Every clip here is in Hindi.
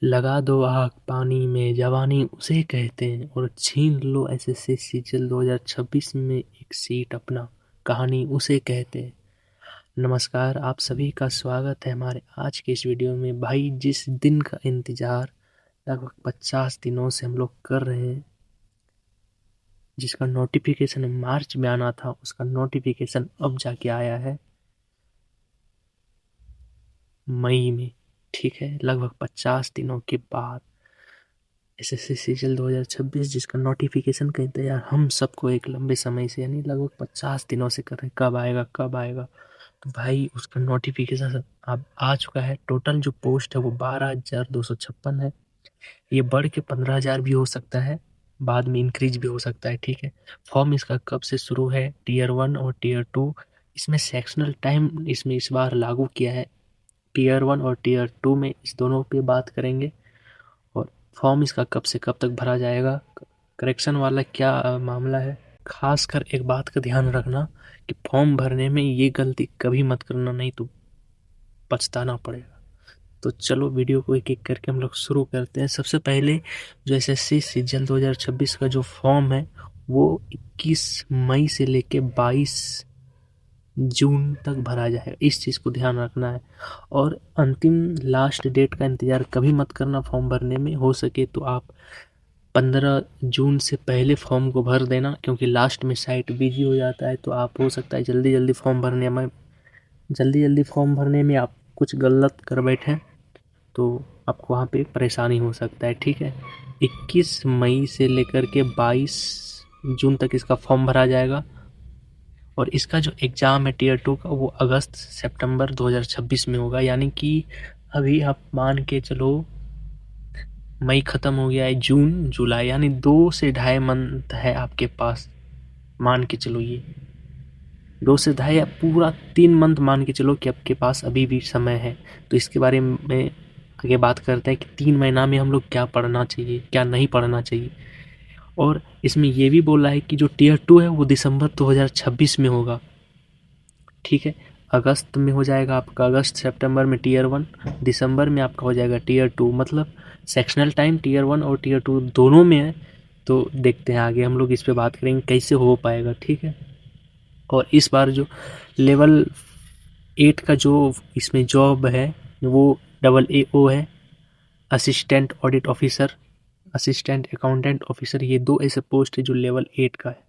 लगा दो आग पानी में जवानी उसे कहते हैं और छीन लो एसएससी सीजल 2026 में एक सीट अपना कहानी उसे कहते हैं। नमस्कार, आप सभी का स्वागत है हमारे आज के इस वीडियो में। भाई, जिस दिन का इंतजार लगभग 50 दिनों से हम लोग कर रहे हैं, जिसका नोटिफिकेशन मार्च में आना था, उसका नोटिफिकेशन अब जाके आया है मई में। ठीक है, लगभग 50 दिनों के बाद एसएससी सीजल 2026, जिसका नोटिफिकेशन का इंतजार हम सबको एक लंबे समय से यानी लगभग 50 दिनों से कर रहे हैं, कब आएगा कब आएगा। तो भाई, उसका नोटिफिकेशन अब आ चुका है। टोटल जो पोस्ट है वो 12,256 है। ये बढ़ के 15,000 भी हो सकता है, बाद में इंक्रीज भी हो सकता है। ठीक है, फॉर्म इसका कब से शुरू है, टीयर 1 और टीयर 2, इसमें सेक्शनल टाइम इसमें इस बार लागू किया है। टीयर 1 और टीयर 2 में इस दोनों पे बात करेंगे। और फॉर्म इसका कब से कब तक भरा जाएगा, करेक्शन वाला क्या मामला है। खासकर एक बात का ध्यान रखना कि फॉर्म भरने में ये गलती कभी मत करना, नहीं तो पछताना पड़ेगा। तो चलो वीडियो को एक एक करके हम लोग शुरू करते हैं। सबसे पहले जो एसएससी सीजन 2026 का जो फॉर्म है वो 21 मई से लेके 22 जून तक भरा जाएगा, इस चीज़ को ध्यान रखना है। और अंतिम लास्ट डेट का इंतज़ार कभी मत करना फॉर्म भरने में। हो सके तो आप 15 जून से पहले फॉर्म को भर देना, क्योंकि लास्ट में साइट बिजी हो जाता है। तो आप हो सकता है जल्दी जल्दी फॉर्म भरने में आप कुछ गलत कर बैठें, तो आपको वहाँ पे परेशानी हो सकता है। ठीक है, 21 मई से लेकर के 22 जून तक इसका फॉर्म भरा जाएगा। और इसका जो एग्ज़ाम है टीयर 2 का, वो अगस्त सितंबर 2026 में होगा। यानी कि अभी आप मान के चलो मई ख़त्म हो गया है, जून जुलाई यानी 2 से ढाई मंथ है आपके पास। मान के चलो ये 2 से ढाई या पूरा 3 मंथ मान के चलो कि आपके पास अभी भी समय है। तो इसके बारे में आगे बात करते हैं कि 3 महीना में हम लोग क्या पढ़ना चाहिए, क्या नहीं पढ़ना चाहिए। और इसमें ये भी बोला है कि जो टीयर 2 है वो दिसंबर 2026 में होगा। ठीक है, अगस्त में हो जाएगा आपका, अगस्त सितंबर में टीयर 1, दिसंबर में आपका हो जाएगा टीयर 2। मतलब सेक्शनल टाइम टीयर 1 और टीयर 2 दोनों में है। तो देखते हैं आगे हम लोग इस पे बात करेंगे कैसे हो पाएगा। ठीक है, और इस बार जो लेवल 8 का जो इसमें जॉब है वो AAO है, assistant audit officer, assistant accountant officer. ये 2 ऐसे पोस्ट है जो लेवल 8 का है।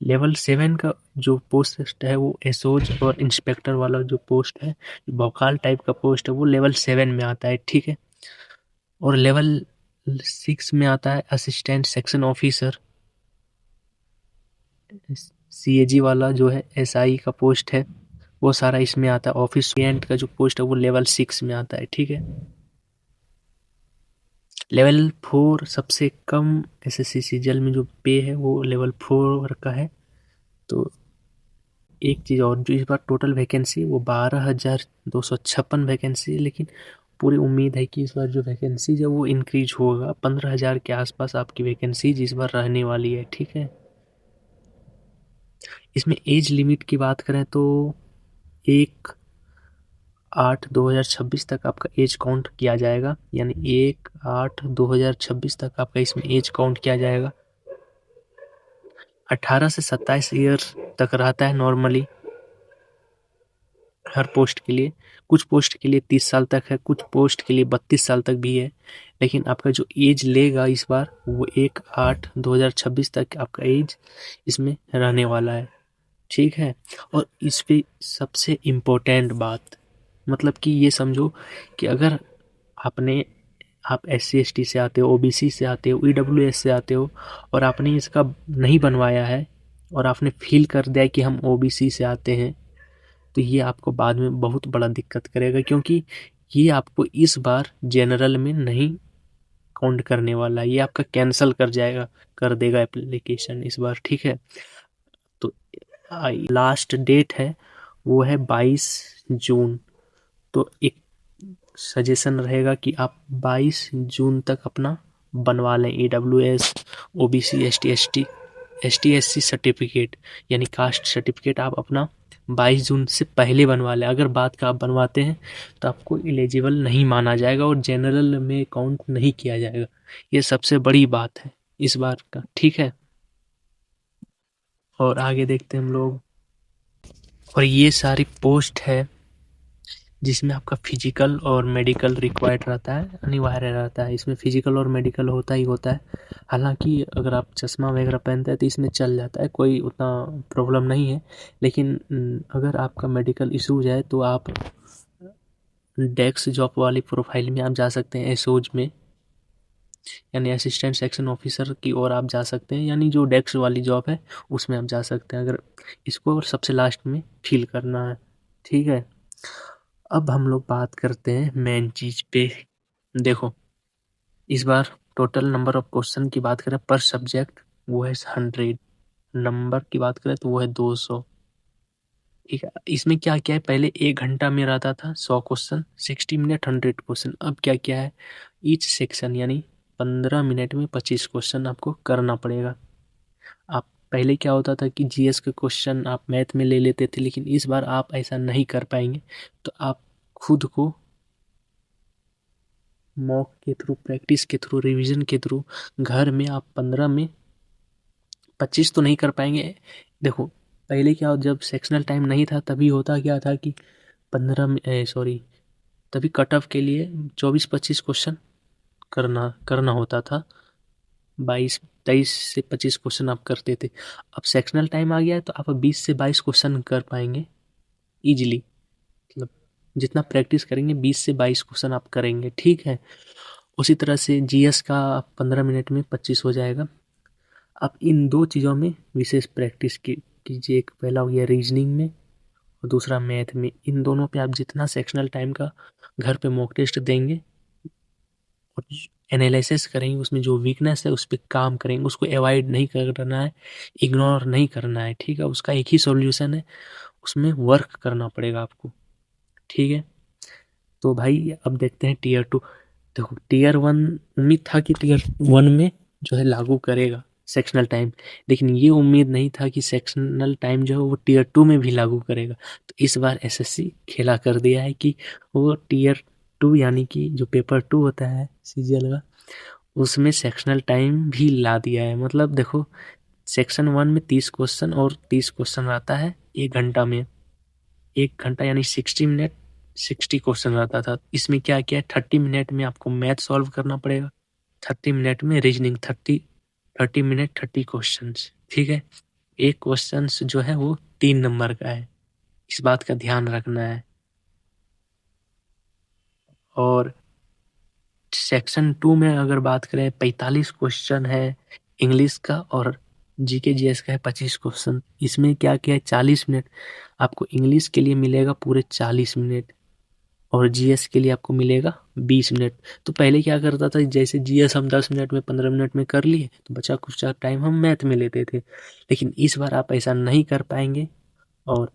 लेवल 7 का जो पोस्ट है वो एसओज और इंस्पेक्टर वाला जो पोस्ट है, भोकाल टाइप का पोस्ट है, वो लेवल 7 में आता है। ठीक है, और लेवल 6 में आता है असिस्टेंट सेक्शन ऑफिसर, सीएजी वाला जो है एसआई का पोस्ट है, वो सारा इसमें आता है। ऑफिस का जो पोस्ट है वो लेवल 6 में आता है। ठीक है, लेवल 4 सबसे कम एसएससी सीजल में जो पे है वो लेवल 4 का है। तो एक चीज़ और, जो इस बार टोटल वैकेंसी वो 12,256 वैकेंसी है, लेकिन पूरी उम्मीद है कि इस बार जो वैकेंसी है वो इंक्रीज होगा। 15,000 के आसपास आपकी वैकेंसी इस बार रहने वाली है। ठीक है, इसमें एज लिमिट की बात करें तो 1/8/2026 तक आपका एज काउंट किया जाएगा। यानी 1/8/2026 तक आपका इसमें एज काउंट किया जाएगा। 18 से 27 ईयर तक रहता है नॉर्मली हर पोस्ट के लिए। कुछ पोस्ट के लिए 30 साल तक है, कुछ पोस्ट के लिए 32 साल तक भी है। लेकिन आपका जो एज लेगा इस बार वो 1/8/2026 तक आपका एज इसमें रहने वाला है। ठीक है, और इस पे सबसे इम्पोर्टेंट बात, मतलब कि ये समझो कि अगर आप SC ST से आते हो, OBC से आते हो, EWS से आते हो, और आपने इसका नहीं बनवाया है और आपने फील कर दिया कि हम OBC से आते हैं, तो ये आपको बाद में बहुत बड़ा दिक्कत करेगा, क्योंकि ये आपको इस बार जनरल में नहीं काउंट करने वाला है। ये आपका कैंसिल कर देगा एप्लीकेशन इस बार। ठीक है, तो लास्ट डेट है वो है 22 जून। तो एक सजेशन रहेगा कि आप 22 जून तक अपना बनवा लें EWS, OBC, ST SC certificate यानी कास्ट सर्टिफिकेट आप अपना 22 जून से पहले बनवा लें। अगर बाद का आप बनवाते हैं तो आपको एलिजिबल नहीं माना जाएगा और जनरल में काउंट नहीं किया जाएगा। ये सबसे बड़ी बात है इस बार का, ठीक है। और आगे देखते हैं हम लोग। और ये सारी पोस्ट है जिसमें आपका फिजिकल और मेडिकल रिक्वायर्ड रहता है, अनिवार्य रहता है। इसमें फिजिकल और मेडिकल होता ही होता है। हालांकि अगर आप चश्मा वगैरह पहनते हैं तो इसमें चल जाता है, कोई उतना प्रॉब्लम नहीं है। लेकिन अगर आपका मेडिकल इशूज है तो आप डेस्क जॉब वाली प्रोफाइल में आप जा सकते हैं, एसओज में, यानी असिस्टेंट सेक्शन ऑफिसर की ओर आप जा सकते हैं, यानी जो डेस्क वाली जॉब है उसमें आप जा सकते हैं, अगर इसको सबसे लास्ट में फिल करना है, ठीक है। अब हम लोग बात करते हैं मेन चीज पे। देखो, इस बार टोटल नंबर ऑफ क्वेश्चन की बात करें पर सब्जेक्ट, वो है 100। नंबर की बात करें तो वो है 200, ठीक है। इसमें क्या क्या है, पहले 1 घंटा में रहता था 100 क्वेश्चन, 60 मिनट 100 क्वेश्चन। अब क्या क्या है, ईच सेक्शन यानी 15 मिनट में 25 क्वेश्चन आपको करना पड़ेगा। आप पहले क्या होता था कि जीएस के क्वेश्चन आप मैथ में ले लेते थे, लेकिन इस बार आप ऐसा नहीं कर पाएंगे। तो आप खुद को मॉक के थ्रू, प्रैक्टिस के थ्रू, रिवीजन के थ्रू घर में आप 15 में 25 तो नहीं कर पाएंगे। देखो, पहले क्या, जब सेक्शनल टाइम नहीं था तभी होता क्या था कि 15 में सॉरी तभी कट ऑफ के लिए 24-25 क्वेश्चन करना होता था। 23 से 25 क्वेश्चन आप करते थे। अब सेक्शनल टाइम आ गया है तो आप 20 से 22 क्वेश्चन कर पाएंगे इजीली। मतलब जितना प्रैक्टिस करेंगे 20 से 22 क्वेश्चन आप करेंगे, ठीक है। उसी तरह से जीएस का 15 मिनट में 25 हो जाएगा। आप इन दो चीज़ों में विशेष प्रैक्टिस कीजिए। एक पहला हो गया रीजनिंग में और दूसरा मैथ में। इन दोनों पे आप जितना सेक्शनल टाइम का घर पे मॉक टेस्ट देंगे और एनालिसिस करेंगे, उसमें जो वीकनेस है उस पर काम करेंगे, उसको अवॉइड नहीं करना है, इग्नोर नहीं करना है, ठीक है। उसका एक ही सॉल्यूशन है, उसमें वर्क करना पड़ेगा आपको, ठीक है। तो भाई अब देखते हैं टीयर 2। देखो, टीयर 1 उम्मीद था कि टीयर 1 में जो है लागू करेगा सेक्शनल टाइम, लेकिन ये उम्मीद नहीं था कि सेक्शनल टाइम जो है वो टीयर 2 में भी लागू करेगा। तो इस बार एसएससी खेला कर दिया है कि वो टीयर 2 यानी कि जो पेपर 2 होता है सीजीएल का, उसमें सेक्शनल टाइम भी ला दिया है। मतलब देखो, सेक्शन 1 में 30 क्वेश्चन और 30 क्वेश्चन आता है 1 घंटा में। 1 घंटा यानी 60 मिनट 60 क्वेश्चन रहता था। इसमें क्या क्या है, 30 मिनट में आपको मैथ सॉल्व करना पड़ेगा, 30 मिनट में रीजनिंग, 30 मिनट 30 क्वेश्चन, ठीक है। एक क्वेश्चन जो है वो 3 नंबर का है, इस बात का ध्यान रखना है। और सेक्शन 2 में अगर बात करें 45 क्वेश्चन है इंग्लिश का, और जीके जीएस का है 25 क्वेश्चन। इसमें क्या क्या है, 40 मिनट आपको इंग्लिश के लिए मिलेगा, पूरे 40 मिनट, और जीएस के लिए आपको मिलेगा 20 मिनट। तो पहले क्या करता था, जैसे जीएस हम 10 मिनट में 15 मिनट में कर लिए तो बचा कुछ टाइम हम मैथ में लेते थे, लेकिन इस बार आप ऐसा नहीं कर पाएंगे। और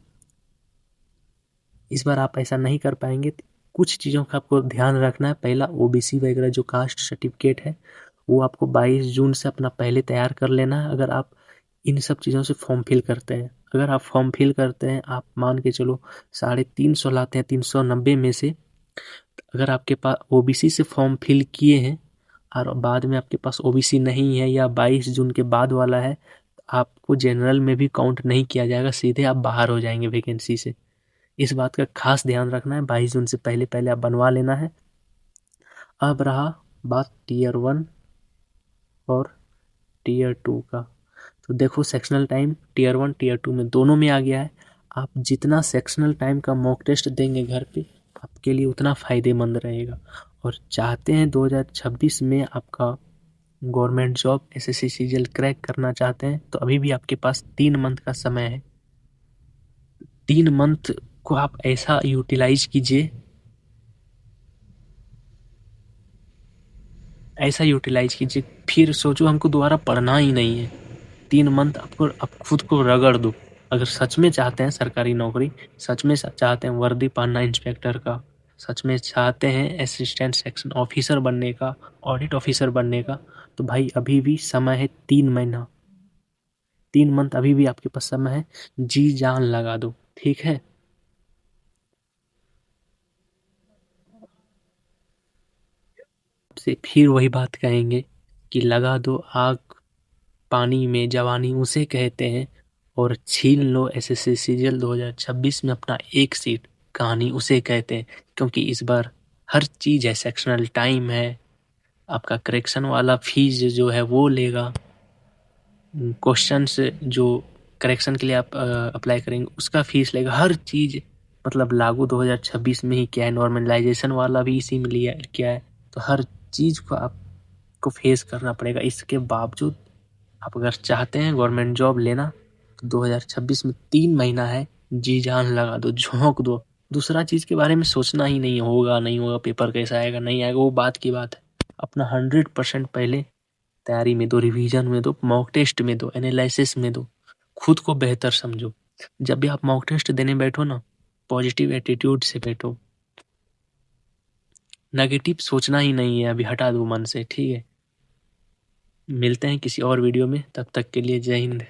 इस बार आप ऐसा नहीं कर पाएंगे। कुछ चीज़ों का आपको ध्यान रखना है। पहला, ओबीसी वगैरह जो कास्ट सर्टिफिकेट है वो आपको 22 जून से अपना पहले तैयार कर लेना है। अगर आप इन सब चीज़ों से फॉर्म फिल करते हैं, अगर आप फॉर्म फिल करते हैं, आप मान के चलो 350 लाते हैं 390 में से, अगर आपके पास ओबीसी से फॉर्म फिल किए हैं और बाद में आपके पास ओबीसी नहीं है या 22 जून के बाद वाला है, आपको जनरल में भी काउंट नहीं किया जाएगा, सीधे आप बाहर हो जाएंगे वैकेंसी से। इस बात का खास ध्यान रखना है, 22 जून से पहले पहले आप बनवा लेना है। अब रहा बात टीयर 1 और टीयर 2 का। तो देखो, सेक्शनल टाइम टीयर 1 टीयर 2 में दोनों में आ गया है। आप जितना सेक्शनल टाइम का मॉक टेस्ट देंगे घर पे, आपके लिए उतना फ़ायदेमंद रहेगा। और चाहते हैं 2026 में आपका government job SSC CGL crack करना चाहते हैं, तो अभी भी आपके पास 3 मंथ का समय है। 3 मंथ को आप ऐसा यूटिलाइज कीजिए, ऐसा यूटिलाइज कीजिए, फिर सोचो हमको दोबारा पढ़ना ही नहीं है। 3 मंथ आपको, आप खुद को रगड़ दो। अगर सच में चाहते हैं सरकारी नौकरी, सच में चाहते हैं वर्दी पहनना इंस्पेक्टर का, सच में चाहते हैं असिस्टेंट सेक्शन ऑफिसर बनने का, ऑडिट ऑफिसर बनने का, तो भाई अभी भी समय है, 3 महीना, 3 मंथ अभी भी आपके पास समय है। जी जान लगा दो। ठीक है। से फिर वही बात कहेंगे कि लगा दो आग पानी में जवानी उसे कहते हैं, और छीन लो एसएससी सीजल 2026 में अपना एक सीट कहानी उसे कहते हैं। क्योंकि इस बार हर चीज़ है, सेक्शनल टाइम है, आपका करेक्शन वाला फीस जो है वो लेगा, क्वेश्चंस जो करेक्शन के लिए आप अप्लाई करेंगे उसका फीस लेगा, हर चीज़ मतलब लागू 2026 में ही किया है। नॉर्मलाइजेशन वाला भी इसी में लिया किया है। तो हर चीज़ को आपको फेस करना पड़ेगा। इसके बावजूद आप अगर चाहते हैं गवर्नमेंट जॉब लेना तो 2026 में 3 महीना है, जी जान लगा दो, झोंक दो। दूसरा चीज़ के बारे में सोचना ही नहीं, होगा नहीं होगा, पेपर कैसा आएगा नहीं आएगा, वो बात की बात है। अपना 100% पहले तैयारी में दो, रिवीजन में दो, मॉक टेस्ट में दो, एनालिसिस में दो, खुद को बेहतर समझो। जब भी आप मॉक टेस्ट देने बैठो ना, पॉजिटिव एटीट्यूड से बैठो, नेगेटिव सोचना ही नहीं है, अभी हटा दो मन से, ठीक है। मिलते हैं किसी और वीडियो में, तब तक के लिए जय हिंद।